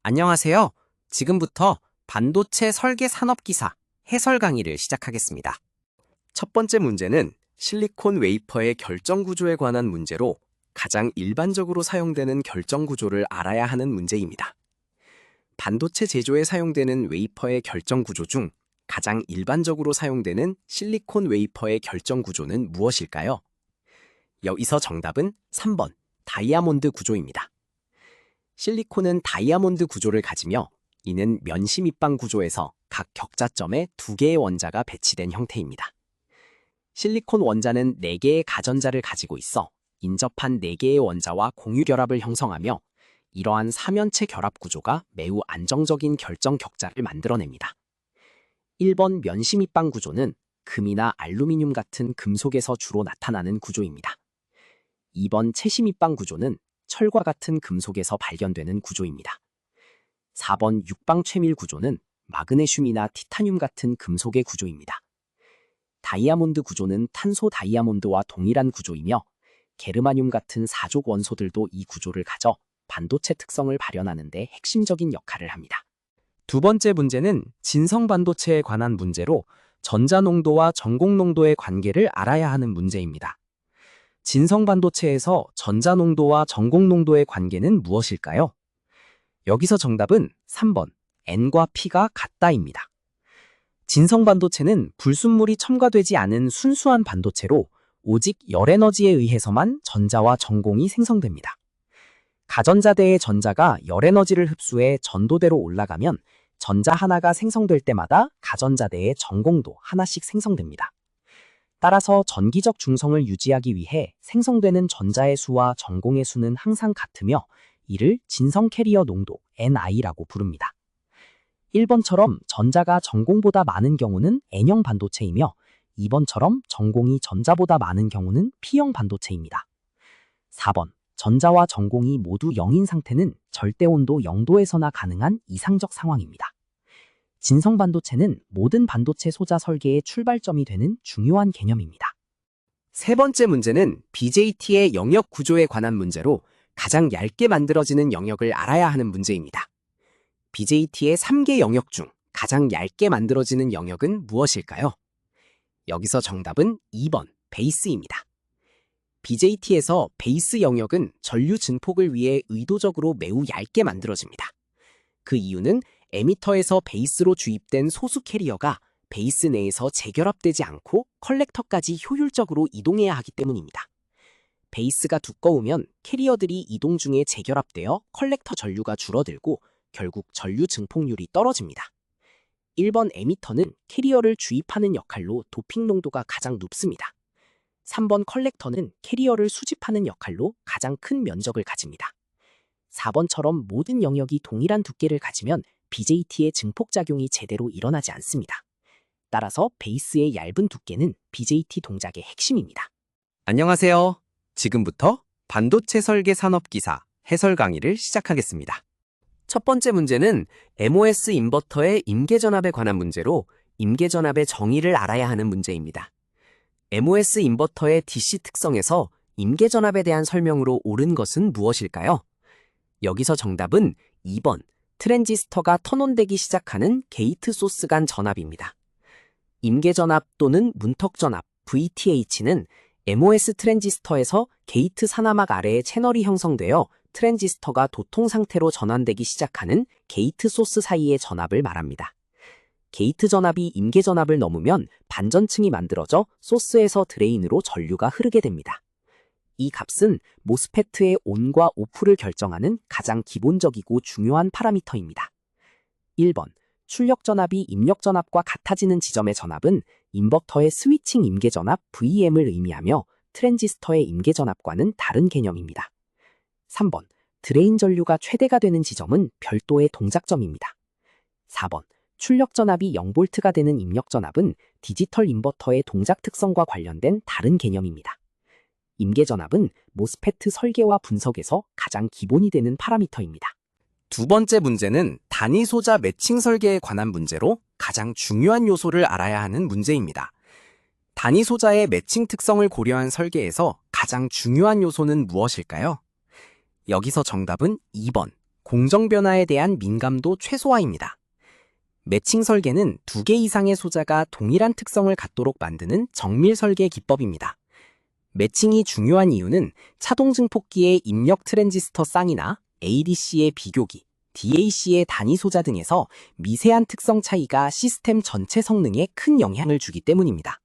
안녕하세요. 지금부터 반도체 설계 산업기사 해설 강의를 시작하겠습니다. 첫 번째 문제는 실리콘 웨이퍼의 결정 구조에 관한 문제로 가장 일반적으로 사용되는 결정 구조를 알아야 하는 문제입니다. 반도체 제조에 사용되는 웨이퍼의 결정 구조 중 가장 일반적으로 사용되는 실리콘 웨이퍼의 결정 구조는 무엇일까요? 여기서 정답은 3번 다이아몬드 구조입니다. 실리콘은 다이아몬드 구조를 가지며 이는 면시 밑방 구조에서 각 격자점에 2개의 원자가 배치된 형태입니다. 실리콘 원자는 4개의 가전자를 가지고 있어 인접한 4개의 원자와 공유 결합을 형성하며 이러한 삼연체 결합 구조가 매우 안정적인 결정 격자를 만들어냅니다. 1번 면시 밑방 구조는 금이나 알루미늄 같은 금속에서 주로 나타나는 구조입니다. 2번 채시 밑방 구조는 철과 같은 금속에서 발견되는 구조입니다. 4번 육방 최밀 구조는 마그네슘이나 티타늄 같은 금속의 구조입니다. 다이아몬드 구조는 탄소 다이아몬드와 동일한 구조이며 게르마늄 같은 사족 원소들도 이 구조를 가져 반도체 특성을 발현하는 데 핵심적인 역할을 합니다. 두 번째 문제는 진성 반도체에 관한 문제로 전자 농도와 전공 농도의 관계를 알아야 하는 문제입니다. 진성 반도체에서 전자 농도와 전공 농도의 관계는 무엇일까요? 여기서 정답은 3번 N과 P가 같다입니다. 진성 반도체는 불순물이 첨가되지 않은 순수한 반도체로 오직 열에너지에 의해서만 전자와 전공이 생성됩니다. 가전자대의 전자가 열에너지를 흡수해 전도대로 올라가면 전자 하나가 생성될 때마다 가전자대의 전공도 하나씩 생성됩니다. 따라서 전기적 중성을 유지하기 위해 생성되는 전자의 수와 전공의 수는 항상 같으며 이를 진성 캐리어 농도 Ni라고 부릅니다. 1번처럼 전자가 전공보다 많은 경우는 N형 반도체이며 2번처럼 전공이 전자보다 많은 경우는 P형 반도체입니다. 4번 전자와 전공이 모두 0인 상태는 절대온도 0도에서나 가능한 이상적 상황입니다. 진성 반도체는 모든 반도체 소자 설계의 출발점이 되는 중요한 개념입니다. 세 번째 문제는 BJT의 영역 구조에 관한 문제로 가장 얇게 만들어지는 영역을 알아야 하는 문제입니다. BJT의 3개 영역 중 가장 얇게 만들어지는 영역은 무엇일까요? 여기서 정답은 2번 베이스입니다. BJT에서 베이스 영역은 전류 증폭을 위해 의도적으로 매우 얇게 만들어집니다. 그 이유는 에미터에서 베이스로 주입된 소수 캐리어가 베이스 내에서 재결합되지 않고 컬렉터까지 효율적으로 이동해야 하기 때문입니다. 베이스가 두꺼우면 캐리어들이 이동 중에 재결합되어 컬렉터 전류가 줄어들고 결국 전류 증폭률이 떨어집니다. 1번 에미터는 캐리어를 주입하는 역할로 도핑 농도가 가장 높습니다. 3번 컬렉터는 캐리어를 수집하는 역할로 가장 큰 면적을 가집니다. 4번처럼 모든 영역이 동일한 두께를 가지면 BJT의 증폭작용이 제대로 일어나지 않습니다. 따라서 베이스의 얇은 두께는 BJT 동작의 핵심입니다. 안녕하세요. 지금부터 반도체 설계 산업기사 해설 강의를 시작하겠습니다. 첫 번째 문제는 MOS 인버터의 임계전압에 관한 문제로 임계전압의 정의를 알아야 하는 문제입니다. MOS 인버터의 DC 특성에서 임계전압에 대한 설명으로 옳은 것은 무엇일까요? 여기서 정답은 2번 트랜지스터가 턴온되기 시작하는 게이트 소스 간 전압입니다. 임계전압 또는 문턱전압 VTH는 MOS 트랜지스터에서 게이트 산화막 아래에 채널이 형성되어 트랜지스터가 도통 상태로 전환되기 시작하는 게이트 소스 사이의 전압을 말합니다. 게이트 전압이 임계 전압을 넘으면 반전층이 만들어져 소스에서 드레인으로 전류가 흐르게 됩니다. 이 값은 모스페트의 ON과 OFF를 결정하는 가장 기본적이고 중요한 파라미터입니다. 1번 출력 전압이 입력 전압과 같아지는 지점의 전압은 인버터의 스위칭 임계 전압 VM을 의미하며 트랜지스터의 임계 전압과는 다른 개념입니다. 3번 드레인 전류가 최대가 되는 지점은 별도의 동작점입니다. 4번 출력 전압이 0V가 되는 입력 전압은 디지털 인버터의 동작 특성과 관련된 다른 개념입니다. 임계 전압은 모스페트 설계와 분석에서 가장 기본이 되는 파라미터입니다. 두 번째 문제는 단위 소자 매칭 설계에 관한 문제로 가장 중요한 요소를 알아야 하는 문제입니다. 단위 소자의 매칭 특성을 고려한 설계에서 가장 중요한 요소는 무엇일까요? 여기서 정답은 2번 공정 변화에 대한 민감도 최소화입니다. 매칭 설계는 2개 이상의 소자가 동일한 특성을 갖도록 만드는 정밀 설계 기법입니다. 매칭이 중요한 이유는 차동 증폭기의 입력 트랜지스터 쌍이나 ADC의 비교기, DAC의 단위 소자 등에서 미세한 특성 차이가 시스템 전체 성능에 큰 영향을 주기 때문입니다.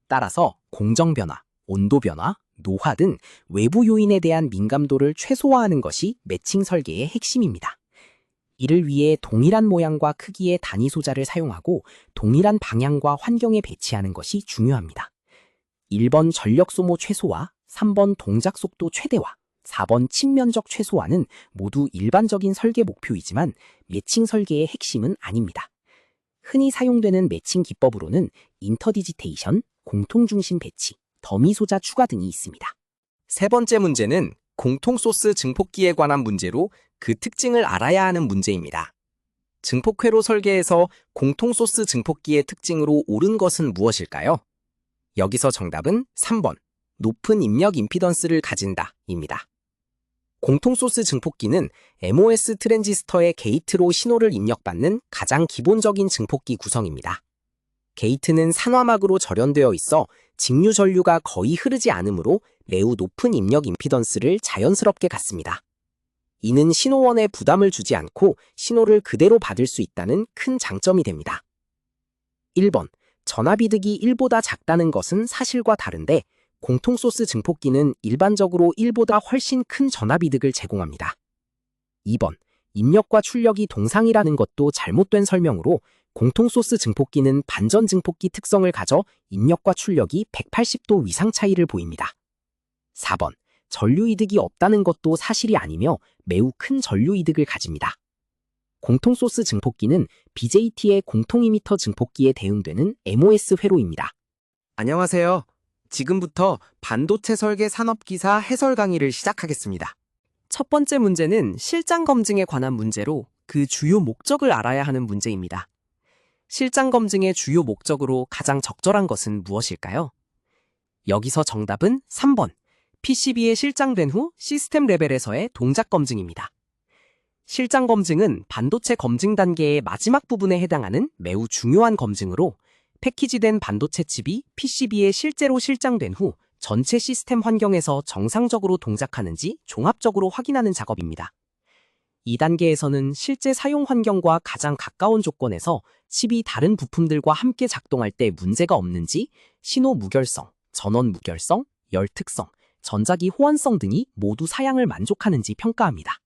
따라서 공정 변화, 온도 변화, 노화 등 외부 요인에 대한 민감도를 최소화하는 것이 매칭 설계의 핵심입니다. 이를 위해 동일한 모양과 크기의 단위 소자를 사용하고 동일한 방향과 환경에 배치하는 것이 중요합니다. 1번 전력 소모 최소화, 3번 동작 속도 최대화, 4번 친면적 최소화는 모두 일반적인 설계 목표이지만 매칭 설계의 핵심은 아닙니다. 흔히 사용되는 매칭 기법으로는 인터디지테이션, 공통중심 배치, 더미 소자 추가 등이 있습니다. 세 번째 문제는 공통 소스 증폭기에 관한 문제로 그 특징을 알아야 하는 문제입니다. 증폭회로 설계에서 공통 소스 증폭기의 특징으로 옳은 것은 무엇일까요? 여기서 정답은 3번, 높은 입력 임피던스를 가진다 입니다. 공통 소스 증폭기는 MOS 트랜지스터의 게이트로 신호를 입력받는 가장 기본적인 증폭기 구성입니다. 게이트는 산화막으로 절연되어 있어 직류 전류가 거의 흐르지 않으므로 매우 높은 입력 임피던스를 자연스럽게 갖습니다. 이는 신호원에 부담을 주지 않고 신호를 그대로 받을 수 있다는 큰 장점이 됩니다. 1번, 전압이득이 1보다 작다는 것은 사실과 다른데 공통 소스 증폭기는 일반적으로 1보다 훨씬 큰 전압이득을 제공합니다. 2번, 입력과 출력이 동상이라는 것도 잘못된 설명으로 공통 소스 증폭기는 반전 증폭기 특성을 가져 입력과 출력이 180도 위상 차이를 보입니다. 4번, 전류 이득이 없다는 것도 사실이 아니며 매우 큰 전류 이득을 가집니다. 공통 소스 증폭기는 BJT의 공통 이미터 증폭기에 대응되는 MOS 회로입니다. 안녕하세요. 지금부터 반도체 설계 산업기사 해설 강의를 시작하겠습니다. 첫 번째 문제는 실장 검증에 관한 문제로 그 주요 목적을 알아야 하는 문제입니다. 실장 검증의 주요 목적으로 가장 적절한 것은 무엇일까요? 여기서 정답은 3번, PCB에 실장된 후 시스템 레벨에서의 동작 검증입니다. 실장 검증은 반도체 검증 단계의 마지막 부분에 해당하는 매우 중요한 검증으로 패키지된 반도체 칩이 PCB에 실제로 실장된 후 전체 시스템 환경에서 정상적으로 동작하는지 종합적으로 확인하는 작업입니다. 이 단계에서는 실제 사용 환경과 가장 가까운 조건에서 칩이 다른 부품들과 함께 작동할 때 문제가 없는지 신호 무결성, 전원 무결성, 열 특성, 전자기 호환성 등이 모두 사양을 만족하는지 평가합니다.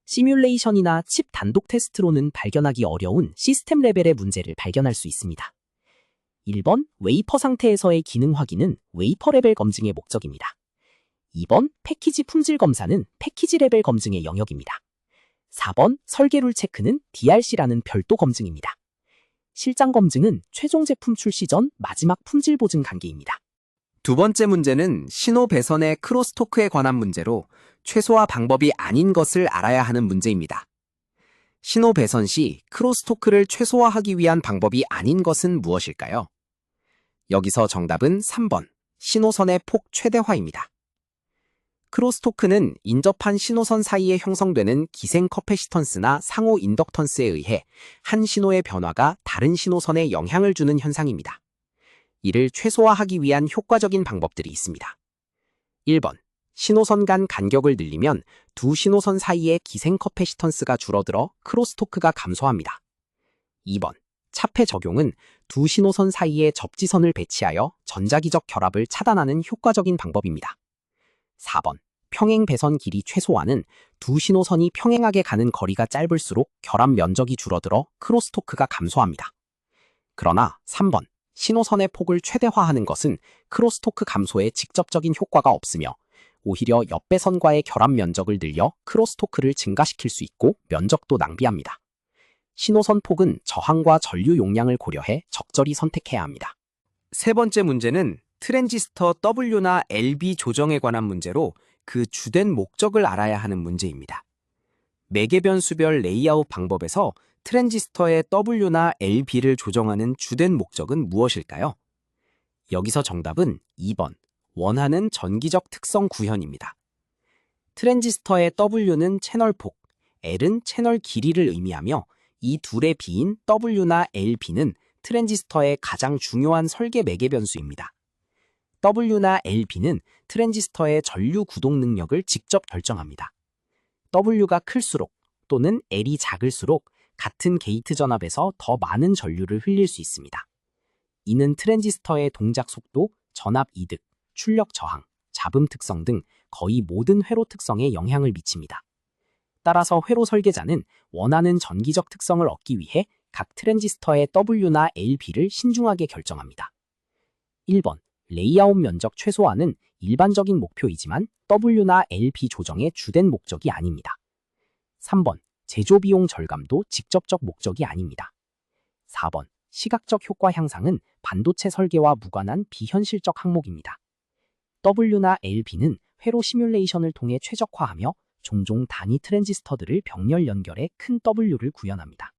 시뮬레이션이나 칩 단독 테스트로는 발견하기 어려운 시스템 레벨의 문제를 발견할 수 있습니다. 1번, 웨이퍼 상태에서의 기능 확인은 웨이퍼 레벨 검증의 목적입니다. 2번, 패키지 품질 검사는 패키지 레벨 검증의 영역입니다. 4번, 설계룰 체크는 DRC라는 별도 검증입니다. 실장 검증은 최종 제품 출시 전 마지막 품질 보증 단계입니다. 두 번째 문제는 신호 배선의 크로스토크에 관한 문제로 최소화 방법이 아닌 것을 알아야 하는 문제입니다. 신호 배선 시 크로스토크를 최소화하기 위한 방법이 아닌 것은 무엇일까요? 여기서 정답은 3번, 신호선의 폭 최대화입니다. 크로스토크는 인접한 신호선 사이에 형성되는 기생 커패시턴스나 상호 인덕턴스에 의해 한 신호의 변화가 다른 신호선에 영향을 주는 현상입니다. 이를 최소화하기 위한 효과적인 방법들이 있습니다. 1번, 신호선 간 간격을 늘리면 두 신호선 사이의 기생 커패시턴스가 줄어들어 크로스토크가 감소합니다. 2번, 차폐 적용은 두 신호선 사이에 접지선을 배치하여 전자기적 결합을 차단하는 효과적인 방법입니다. 4번, 평행 배선 길이 최소화는 두 신호선이 평행하게 가는 거리가 짧을수록 결합 면적이 줄어들어 크로스토크가 감소합니다. 그러나 3번, 신호선의 폭을 최대화하는 것은 크로스토크 감소에 직접적인 효과가 없으며 오히려 옆배선과의 결합 면적을 늘려 크로스토크를 증가시킬 수 있고 면적도 낭비합니다. 신호선 폭은 저항과 전류 용량을 고려해 적절히 선택해야 합니다. 세 번째 문제는 트랜지스터 W나 LB 조정에 관한 문제로 그 주된 목적을 알아야 하는 문제입니다. 매개 변수별 레이아웃 방법에서 트랜지스터의 W나 LB를 조정하는 주된 목적은 무엇일까요? 여기서 정답은 2번, 원하는 전기적 특성 구현입니다. 트랜지스터의 W는 채널 폭, L은 채널 길이를 의미하며 이 둘의 비인 W나 LB는 트랜지스터의 가장 중요한 설계 매개 변수입니다. W나 LB는 트랜지스터의 전류 구동 능력을 직접 결정합니다. W가 클수록 또는 L이 작을수록 같은 게이트 전압에서 더 많은 전류를 흘릴 수 있습니다. 이는 트랜지스터의 동작 속도, 전압 이득, 출력 저항, 잡음 특성 등 거의 모든 회로 특성에 영향을 미칩니다. 따라서 회로 설계자는 원하는 전기적 특성을 얻기 위해 각 트랜지스터의 W나 LB를 신중하게 결정합니다. 1번, 레이아웃 면적 최소화는 일반적인 목표이지만 W나 LB 조정의 주된 목적이 아닙니다. 3번, 제조 비용 절감도 직접적 목적이 아닙니다. 4번, 시각적 효과 향상은 반도체 설계와 무관한 비현실적 항목입니다. W나 LB는 회로 시뮬레이션을 통해 최적화하며 종종 단위 트랜지스터들을 병렬 연결해 큰 W를 구현합니다.